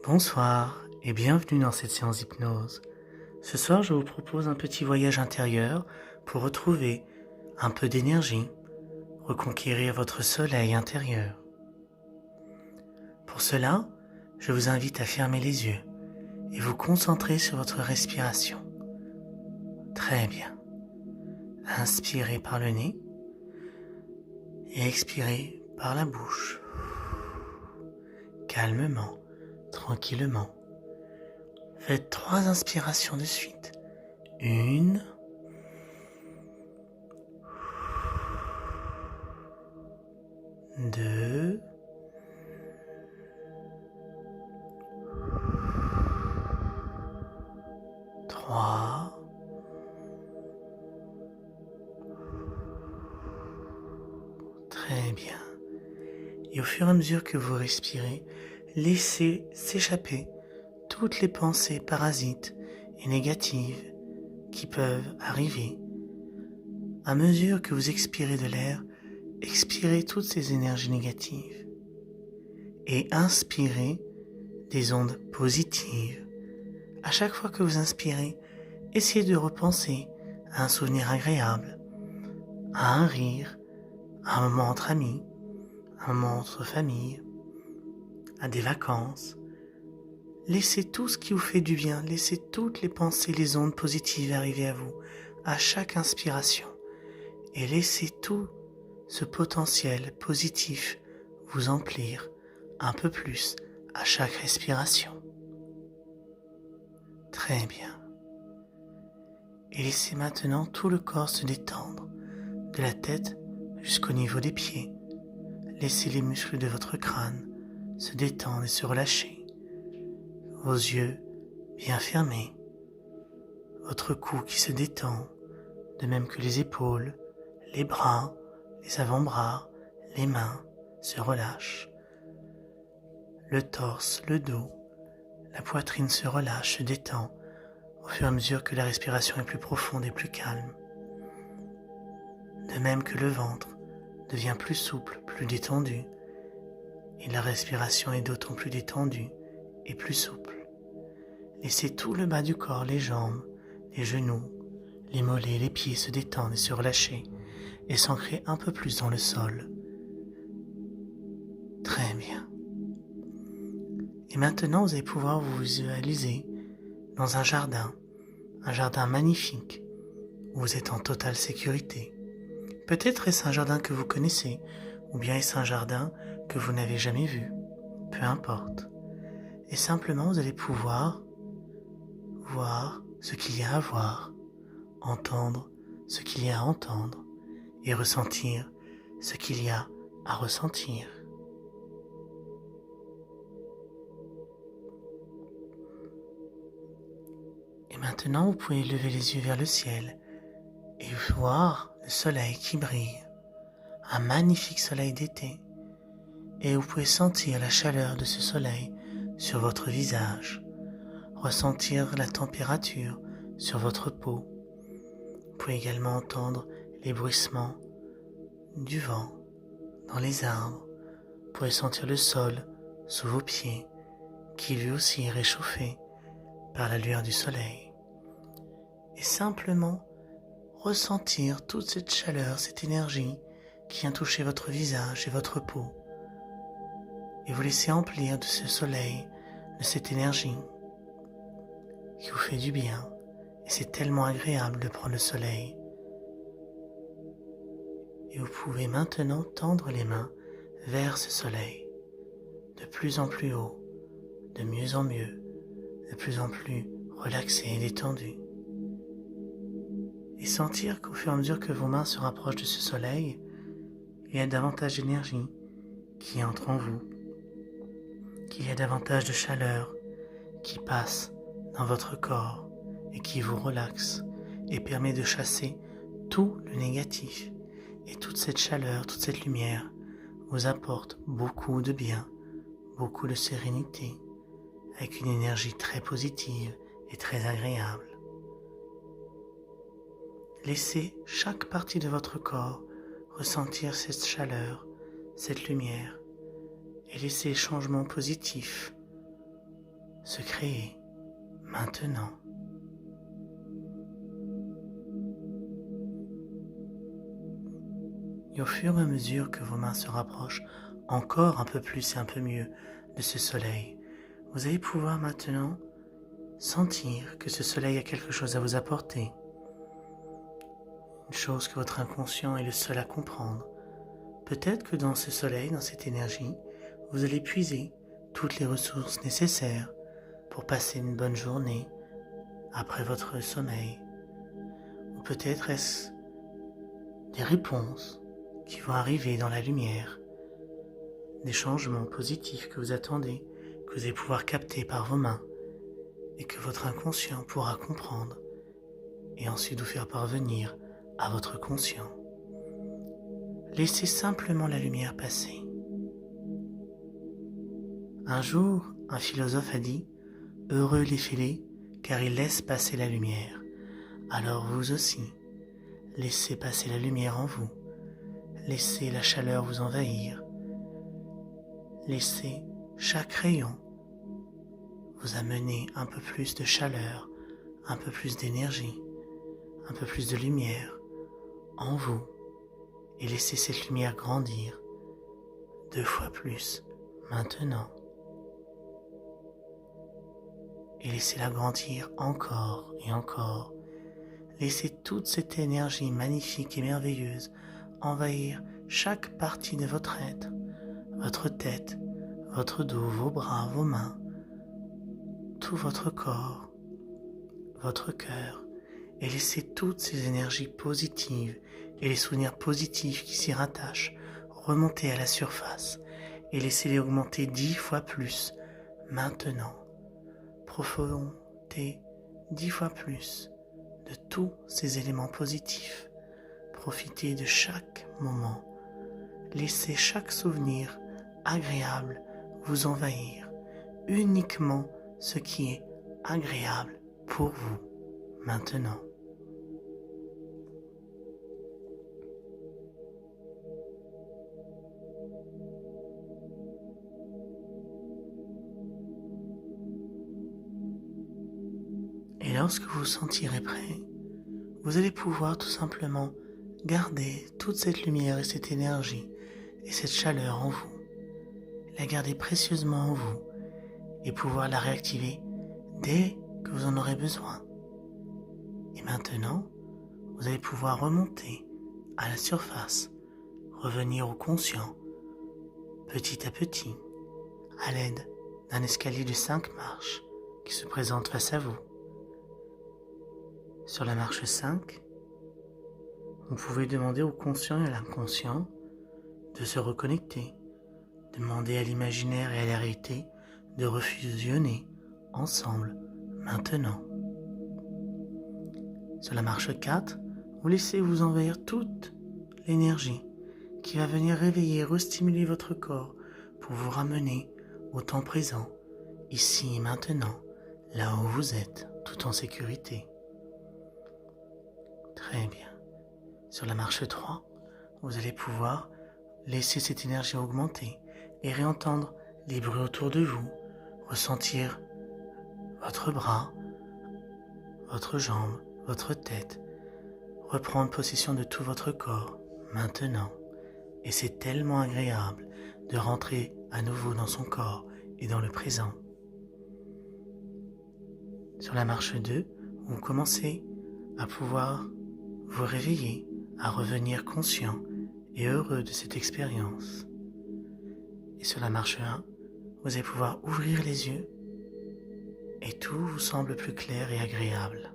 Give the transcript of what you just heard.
Bonsoir et bienvenue dans cette séance d'hypnose. Ce soir, je vous propose un petit voyage intérieur pour retrouver un peu d'énergie, reconquérir votre soleil intérieur. Pour cela, je vous invite à fermer les yeux et vous concentrer sur votre respiration. Très bien. Inspirez par le nez et expirez par la bouche. Calmement, tranquillement. Faites 3 inspirations de suite. 1, 2, 3, 'Très bien. Et au fur et à mesure que vous respirez, laissez s'échapper toutes les pensées parasites et négatives qui peuvent arriver. À mesure que vous expirez de l'air, expirez toutes ces énergies négatives et inspirez des ondes positives. À chaque fois que vous inspirez, essayez de repenser à un souvenir agréable, à un rire, à un moment entre amis, à un moment entre famille, à des vacances. Laissez tout ce qui vous fait du bien, laissez toutes les pensées, les ondes positives arriver à vous, à chaque inspiration. Et laissez tout ce potentiel positif vous emplir un peu plus à chaque respiration. Très bien. Et laissez maintenant tout le corps se détendre, de la tête jusqu'au niveau des pieds. Laissez les muscles de votre crâne se détendre et se relâcher. Vos yeux bien fermés, votre cou qui se détend, de même que les épaules, les bras, les avant-bras, les mains se relâchent. Le torse, le dos, la poitrine se relâche, se détend, au fur et à mesure que la respiration est plus profonde et plus calme. De même que le ventre devient plus souple, plus détendu, et la respiration est d'autant plus détendue et plus souple. Laissez tout le bas du corps, les jambes, les genoux, les mollets, les pieds se détendre et se relâcher et s'ancrer un peu plus dans le sol. Très bien. Et maintenant, vous allez pouvoir vous visualiser dans un jardin magnifique où vous êtes en totale sécurité. Peut-être est-ce un jardin que vous connaissez ou bien est-ce un jardin que vous n'avez jamais vu. Peu importe. Et simplement, vous allez pouvoir voir ce qu'il y a à voir, entendre ce qu'il y a à entendre et ressentir ce qu'il y a à ressentir. Et maintenant, vous pouvez lever les yeux vers le ciel et voir le soleil qui brille, un magnifique soleil d'été. Et vous pouvez sentir la chaleur de ce soleil sur votre visage, ressentir la température sur votre peau. Vous pouvez également entendre les bruissements du vent dans les arbres. Vous pouvez sentir le sol sous vos pieds qui lui aussi est réchauffé par la lueur du soleil. Et simplement ressentir toute cette chaleur, cette énergie qui vient toucher votre visage et votre peau. Et vous laisser emplir de ce soleil, de cette énergie qui vous fait du bien. Et c'est tellement agréable de prendre le soleil. Et vous pouvez maintenant tendre les mains vers ce soleil, de plus en plus haut, de mieux en mieux, de plus en plus relaxé et détendu. Et sentir qu'au fur et à mesure que vos mains se rapprochent de ce soleil, il y a davantage d'énergie qui entre en vous, qu'il y a davantage de chaleur qui passe dans votre corps et qui vous relaxe et permet de chasser tout le négatif. Et toute cette chaleur, toute cette lumière vous apporte beaucoup de bien, beaucoup de sérénité, avec une énergie très positive et très agréable. Laissez chaque partie de votre corps ressentir cette chaleur, cette lumière, et laissez les changements positifs se créer maintenant. Et au fur et à mesure que vos mains se rapprochent encore un peu plus et un peu mieux de ce soleil, vous allez pouvoir maintenant sentir que ce soleil a quelque chose à vous apporter. Une chose que votre inconscient est le seul à comprendre. Peut-être que dans ce soleil, dans cette énergie, vous allez puiser toutes les ressources nécessaires pour passer une bonne journée après votre sommeil. Ou peut-être est-ce des réponses qui vont arriver dans la lumière, des changements positifs que vous attendez, que vous allez pouvoir capter par vos mains et que votre inconscient pourra comprendre et ensuite vous faire parvenir à votre conscient. Laissez simplement la lumière passer. Un jour, un philosophe a dit « Heureux les fêlés, car ils laissent passer la lumière. » Alors vous aussi, laissez passer la lumière en vous. Laissez la chaleur vous envahir. Laissez chaque rayon vous amener un peu plus de chaleur, un peu plus d'énergie, un peu plus de lumière en vous. Et laissez cette lumière grandir 2 fois plus maintenant. Et laissez-la grandir encore et encore. Laissez toute cette énergie magnifique et merveilleuse envahir chaque partie de votre être, votre tête, votre dos, vos bras, vos mains, tout votre corps, votre cœur, et laissez toutes ces énergies positives et les souvenirs positifs qui s'y rattachent remonter à la surface et laissez-les augmenter 10 fois plus maintenant. Profitez 10 fois plus de tous ces éléments positifs. Profitez de chaque moment. Laissez chaque souvenir agréable vous envahir. Uniquement ce qui est agréable pour vous maintenant. Et lorsque vous vous sentirez prêt, vous allez pouvoir tout simplement garder toute cette lumière et cette énergie et cette chaleur en vous, la garder précieusement en vous et pouvoir la réactiver dès que vous en aurez besoin. Et maintenant, vous allez pouvoir remonter à la surface, revenir au conscient, petit à petit, à l'aide d'un escalier de 5 marches qui se présente face à vous. Sur la marche 5, vous pouvez demander au conscient et à l'inconscient de se reconnecter, demander à l'imaginaire et à la réalité de refusionner ensemble maintenant. Sur la marche 4, vous laissez vous envahir toute l'énergie qui va venir réveiller et restimuler votre corps pour vous ramener au temps présent, ici et maintenant, là où vous êtes, tout en sécurité. Très bien. Sur la marche 3, vous allez pouvoir laisser cette énergie augmenter et réentendre les bruits autour de vous, ressentir votre bras, votre jambe, votre tête, reprendre possession de tout votre corps maintenant. Et c'est tellement agréable de rentrer à nouveau dans son corps et dans le présent. Sur la marche 2, vous commencez à pouvoir vous réveiller, à revenir conscient et heureux de cette expérience. Et sur la marche 1, vous allez pouvoir ouvrir les yeux et tout vous semble plus clair et agréable.